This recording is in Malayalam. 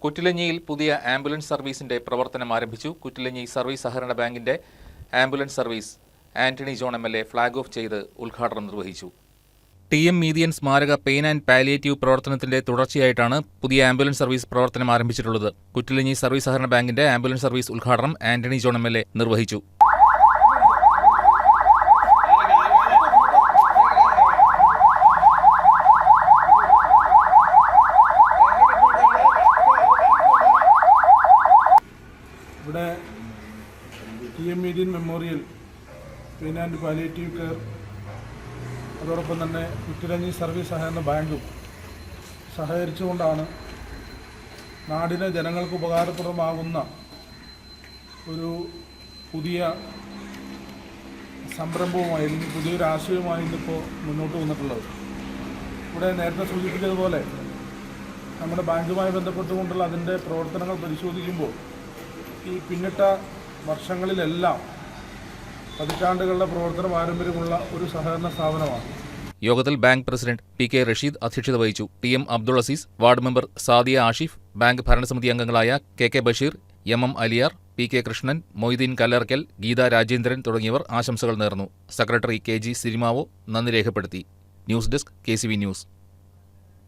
കുറ്റിലഞ്ഞിയിൽ പുതിയ ആംബുലൻസ് സർവീസിന്റെ പ്രവർത്തനം ആരംഭിച്ചു. കുറ്റിലഞ്ഞി സർവീസ് സഹകരണ ബാങ്കിന്റെ ambulance service Antony John MLA. Flag off ചെയ്ത് ഉദ്ഘാടനം നിർവഹിച്ചു. ടി.എം. മീതിയൻ സ്മാരക പെയിൻ ആൻഡ് പാലിയേറ്റീവ് പ്രവർത്തനത്തിന്റെ തുടർച്ചയായിട്ടാണ് പുതിയ ആംബുലൻസ് സർവീസ് പ്രവർത്തനം ആരംഭിച്ചിട്ടുള്ളത്. കുറ്റിലഞ്ഞി സർവീസ് സഹകരണ ബാങ്കിന്റെ ആംബുലൻസ് സർവീസ് ഉദ്ഘാടനം ആന്റണി ജോൺ എം.എൽ.എ. നിർവഹിച്ചു. ഇവിടെ TM. Meethiyan memorial pain and palliative care, അതോടൊപ്പം തന്നെ കുറ്റിലഞ്ഞി സർവീസ് സഹകരണ ബാങ്കും സഹകരിച്ചുകൊണ്ടാണ് നാടിന് ജനങ്ങൾക്ക് ഉപകാരപ്രദമാകുന്ന ഒരു പുതിയ സംരംഭവുമായി അല്ലെങ്കിൽ പുതിയൊരു ആശയവുമായി ഇന്നിപ്പോൾ മുന്നോട്ട് വന്നിട്ടുള്ളത്. ഇവിടെ നേരത്തെ സൂചിപ്പിച്ചതുപോലെ നമ്മുടെ ബാങ്കുമായി ബന്ധപ്പെട്ടുകൊണ്ടുള്ള അതിൻ്റെ പ്രവർത്തനങ്ങൾ പരിശോധിക്കുമ്പോൾ ഈ പിന്നിട്ട വർഷങ്ങളിലെല്ലാം പതിറ്റാണ്ടുകളുടെ പ്രവർത്തന പാരമ്പര്യമുള്ള ഒരു സഹകരണ സ്ഥാപനമാണ്. യോഗത്തിൽ ബാങ്ക് പ്രസിഡന്റ് പി.കെ. റഷീദ് അധ്യക്ഷത വഹിച്ചു. T M. Abdul Azeez, ward member Sadiya Ashif, bank ഭരണസമിതി അംഗങ്ങളായ K K. Basheer, M M. Aliyar, P K. Krishnan, Moideen Kallarakkal, Geetha Rajendran തുടങ്ങിയവർ ആശംസകൾ നേർന്നു. Secretary K G. സിരിമാവോ നന്ദി രേഖപ്പെടുത്തി. News desk KCV news.